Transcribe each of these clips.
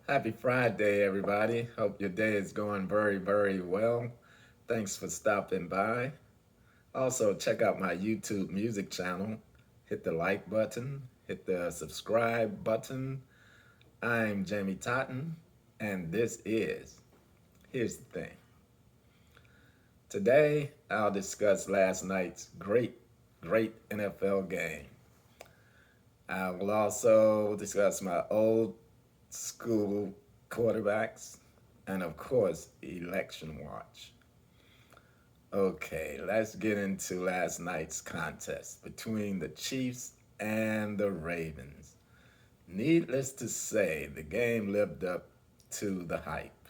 Happy Friday, everybody. Hope your day is going very, very well. Thanks for stopping by. Also, check out my YouTube music channel. Hit the like button, hit the subscribe button. I'm Jamie Totten, and this is Here's the Thing. Today, I'll discuss last night's great NFL game. I will also discuss my old school quarterbacks, and of course, election watch. Okay, let's get into last night's contest between the Chiefs and the Ravens. Needless to say, the game lived up to the hype,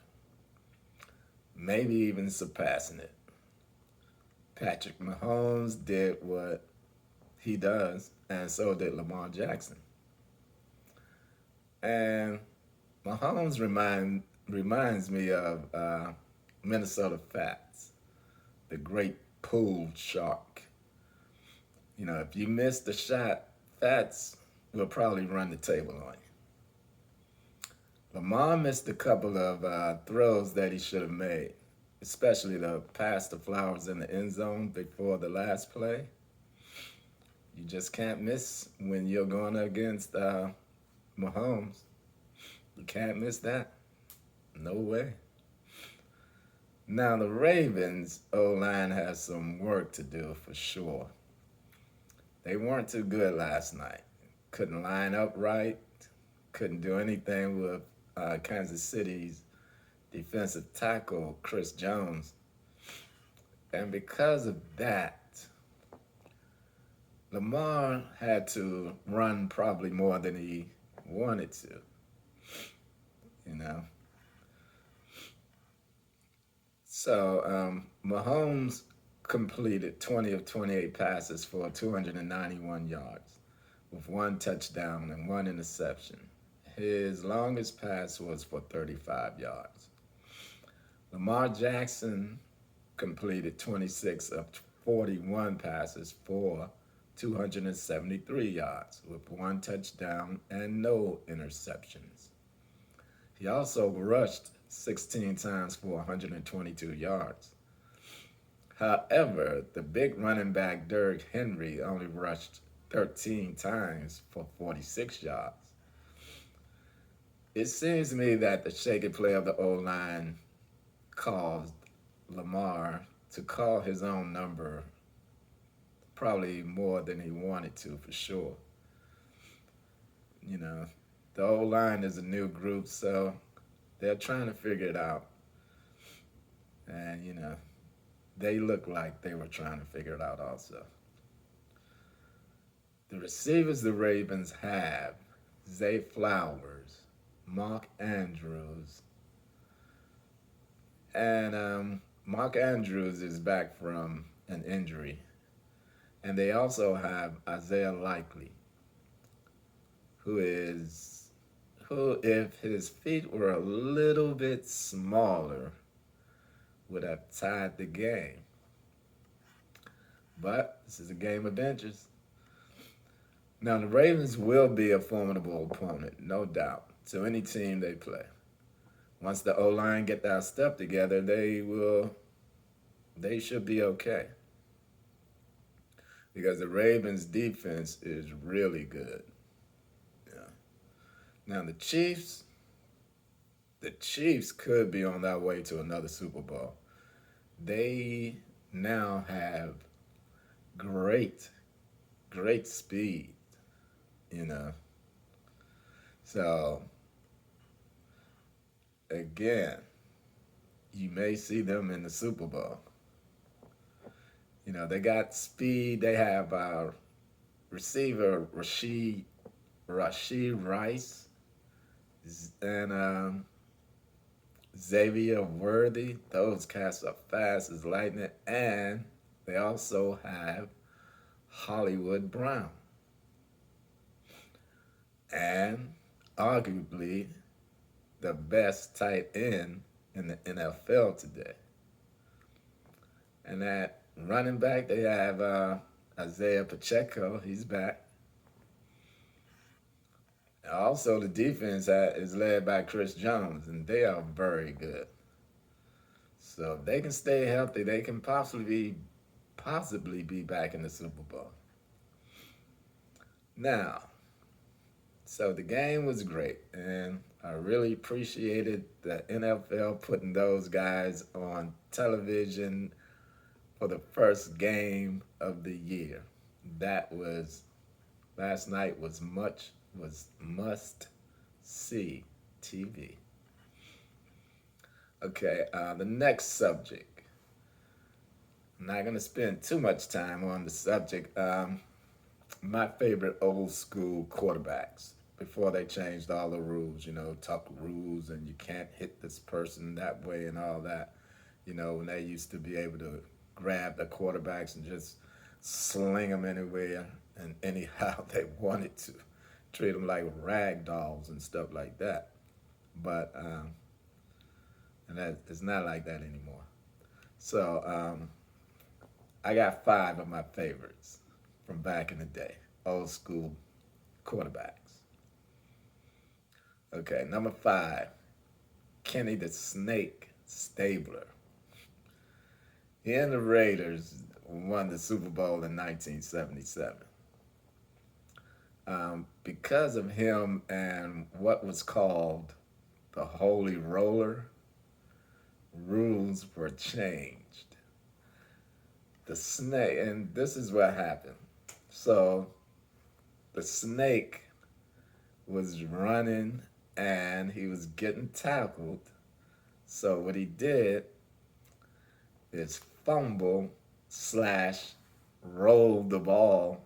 maybe even surpassing it. Patrick Mahomes did what he does, and so did Lamar Jackson. And Mahomes reminds me of Minnesota Fats, the great pool shark. You know, if you miss the shot, Fats will probably run the table on you. Lamar missed a couple of throws that he should have made, especially the pass to Flowers in the end zone before the last play. You just can't miss when you're going against Mahomes. You can't miss that. No way. Now, the Ravens O-line has some work to do for sure. They weren't too good last night. Couldn't line up right. Couldn't do anything with Kansas City's defensive tackle, Chris Jones. And because of that, Lamar had to run probably more than he wanted to, you know. So Mahomes completed 20 of 28 passes for 291 yards with one touchdown and one interception. His longest pass was for 35 yards. Lamar Jackson completed 26 of 41 passes for 273 yards with one touchdown and no interceptions. He also rushed 16 times for 122 yards. However, the big running back Derrick Henry only rushed 13 times for 46 yards. It seems to me that the shaky play of the O-line caused Lamar to call his own number probably more than he wanted to, for sure. You know, the O-line is a new group, so they're trying to figure it out. And, you know, they look like they were trying to figure it out also. The receivers the Ravens have, Zay Flowers, Mark Andrews, and Mark Andrews is back from an injury. And they also have Isaiah Likely, who, if his feet were a little bit smaller, would have tied the game. But this is a game of inches. Now, the Ravens will be a formidable opponent, no doubt, to any team they play. Once the O-line get their stuff together, they should be okay. Because the Ravens' defense is really good. Yeah. Now, the Chiefs could be on their way to another Super Bowl. They now have great speed, you know. So, again, you may see them in the Super Bowl. You know, they got speed. They have receiver Rashid Rice and Xavier Worthy. Those cats are fast as lightning. And they also have Hollywood Brown. And arguably the best tight end in the NFL today. And at running back, they have Isaiah Pacheco. He's back. Also, the defense is led by Chris Jones, and they are very good. So if they can stay healthy, they can possibly be back in the Super Bowl. Now, so the game was great, and I really appreciated the NFL putting those guys on television for the first game of the year. That was last night was must see TV. Okay, the next subject. I'm not gonna spend too much time on the subject. My favorite old school quarterbacks before they changed all the rules, tuck rules and you can't hit this person that way and all that. When they used to be able to grab the quarterbacks and just sling them anywhere and anyhow they wanted to, treat them like rag dolls and stuff like that. But and that it's not like that anymore. So I got five of my favorites from back in the day, old school quarterbacks. Okay, number five, Kenny the Snake Stabler. He and the Raiders won the Super Bowl in 1977. Because of him and what was called the Holy Roller, rules were changed. The snake, and this is what happened. So the snake was running and he was getting tackled. So what he did is fumble slash roll the ball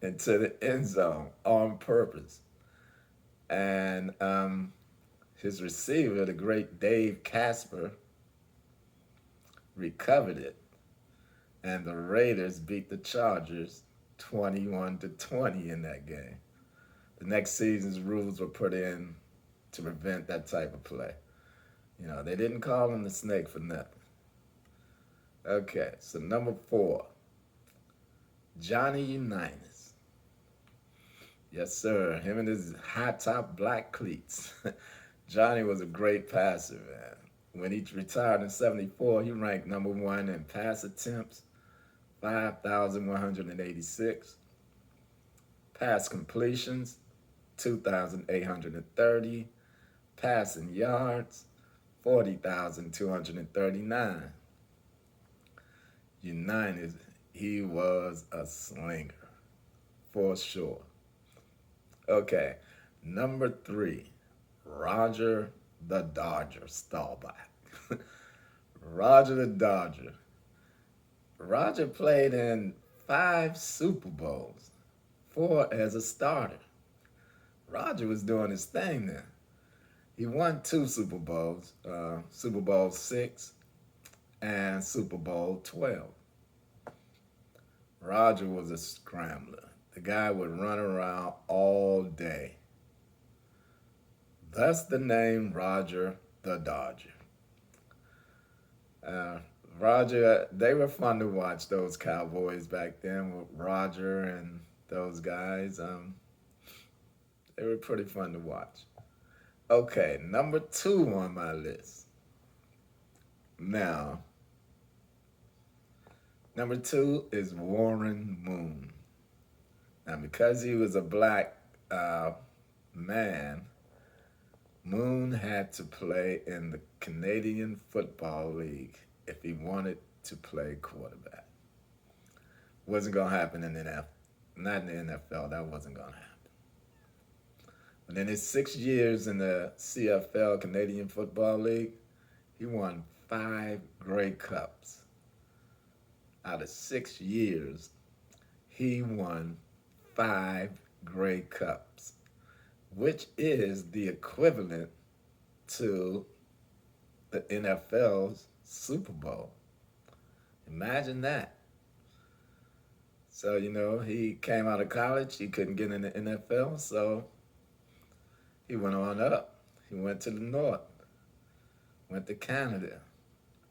into the end zone on purpose. And his receiver, the great Dave Casper, recovered it. And the Raiders beat the Chargers 21-20 in that game. The next season's rules were put in to prevent that type of play. They didn't call him the snake for nothing. Okay, so number four, Johnny Unitas. Yes, sir. Him and his high top black cleats. Johnny was a great passer, man. When he retired in '74, he ranked number one in pass attempts, 5,186. Pass completions, 2,830. Passing yards, 40,239. United, he was a slinger, for sure. Okay, number three, Roger the Dodger Staubach. Roger the Dodger. Roger played in 5 Super Bowls, 4 as a starter. Roger was doing his thing then. He won 2 Super Bowls, Super Bowl 6 and Super Bowl 12. Roger was a scrambler. The guy would run around all day. Thus the name Roger the Dodger. Roger, they were fun to watch, those Cowboys back then with Roger and those guys. They were pretty fun to watch. Okay, number 2 on my list. Now, number 2 is Warren Moon. Now, because he was a black man, Moon had to play in the Canadian Football League if he wanted to play quarterback. Wasn't going to happen in the NFL. Not in the NFL, that wasn't going to happen. But in his 6 years in the CFL, Canadian Football League, he won 5 Grey Cups. Out of 6 years, he won 5 Grey Cups, which is the equivalent to the NFL's Super Bowl. Imagine that. So, he came out of college, he couldn't get in the NFL, so he went on up. He went to the North, went to Canada.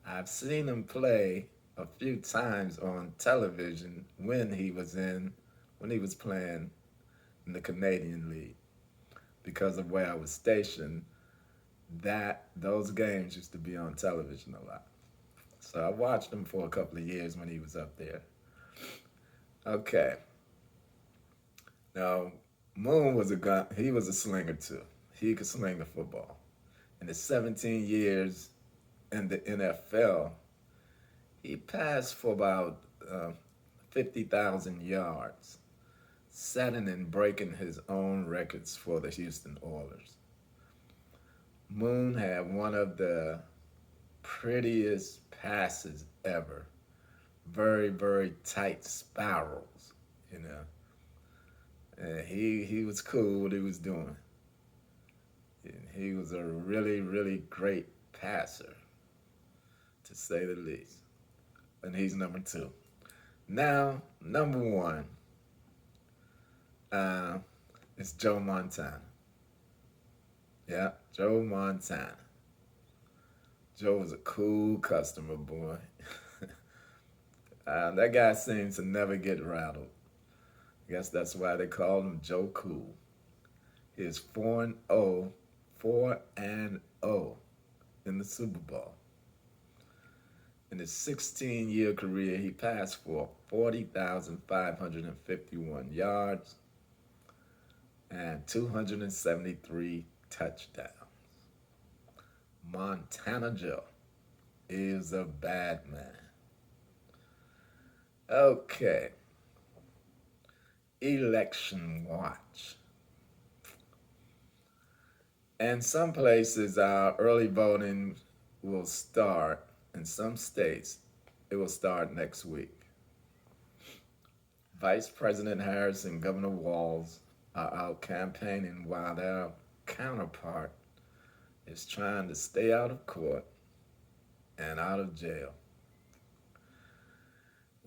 I've seen him play a few times on television when he was playing in the Canadian League. because of where I was stationed, that those games used to be on television a lot. So I watched him for a couple of years when he was up there. Okay. Now, Moon was a gun. He was a slinger too. He could sling the football. In his 17 years in the NFL, he passed for about 50,000 yards, setting and breaking his own records for the Houston Oilers. Moon had one of the prettiest passes ever. Very, very tight spirals, you know. And he was cool what he was doing. And he was a really, really great passer, to say the least. And he's number two. Now, number one uh, is Joe Montana. Yeah, Joe Montana. Joe was a cool customer, boy. That guy seems to never get rattled. I guess that's why they call him Joe Cool. He's 4 and 0, 4 and 0 in the Super Bowl. In his 16-year career, he passed for 40,551 yards and 273 touchdowns. Montana Joe is a bad man. Okay. Election watch. In some places, early voting will start. In some states, it will start next week. Vice President Harris and Governor Walz are out campaigning while their counterpart is trying to stay out of court and out of jail.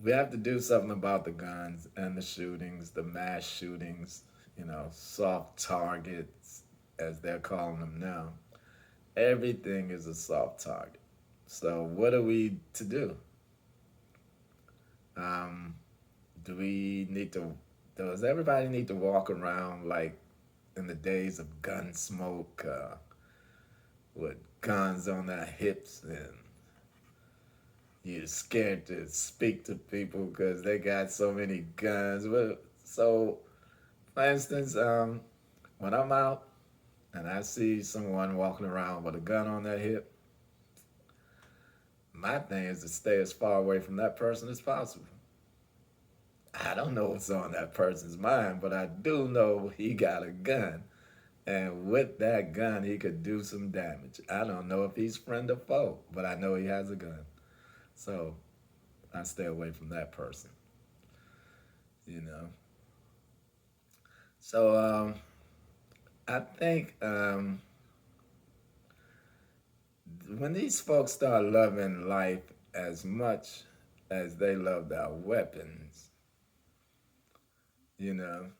We have to do something about the guns and the shootings, the mass shootings, soft targets, as they're calling them now. Everything is a soft target. So what are we to do? Do we need to, does everybody need to walk around like in the days of gun smoke, with guns on their hips, and you're scared to speak to people because they got so many guns? So, for instance, when I'm out and I see someone walking around with a gun on their hip, my thing is to stay as far away from that person as possible. I don't know what's on that person's mind, but I do know he got a gun. And with that gun, he could do some damage. I don't know if he's friend or foe, but I know he has a gun. So I stay away from that person, you know. So I think when these folks start loving life as much as they love their weapons, you know,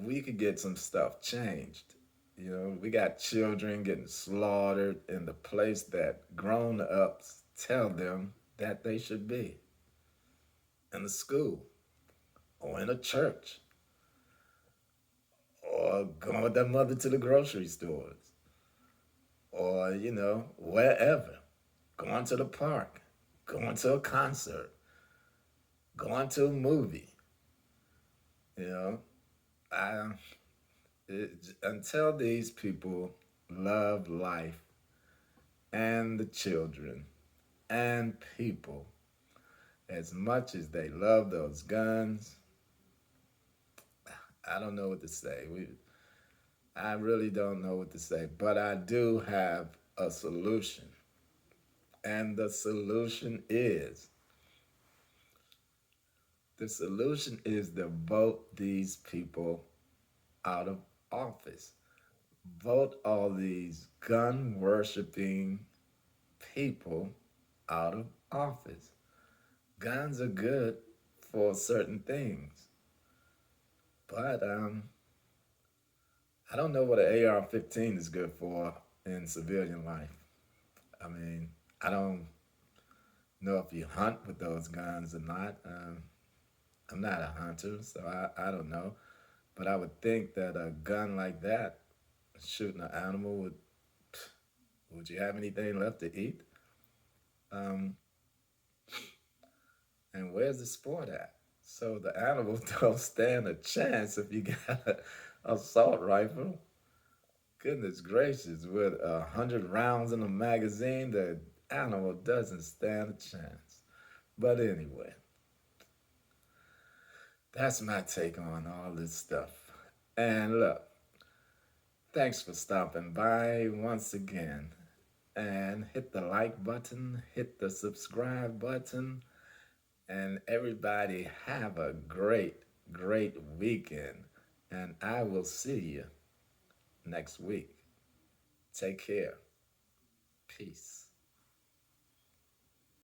we could get some stuff changed. We got children getting slaughtered in the place that grown ups tell them that they should be, in the school or in a church or going with their mother to the grocery stores or, wherever, going to the park, going to a concert, going to a movie. You know, I, until these people love life and the children and people as much as they love those guns, I don't know what to say. I really don't know what to say, but I do have a solution. And the solution is to vote these people out of office. Vote all these gun worshiping people out of office. Guns are good for certain things, but I don't know what an AR-15 is good for in civilian life. I mean, I don't know if you hunt with those guns or not. I'm not a hunter, so I don't know. But I would think that a gun like that Shooting an animal would you have anything left to eat? Um, and where's the sport at? So the animal don't stand a chance if you got a assault rifle. Goodness gracious, with 100 rounds in a magazine, the animal doesn't stand a chance. But anyway, that's my take on all this stuff. And look, thanks for stopping by once again. And hit the like button, hit the subscribe button, and everybody have a great, great weekend. And I will see you next week. Take care. Peace.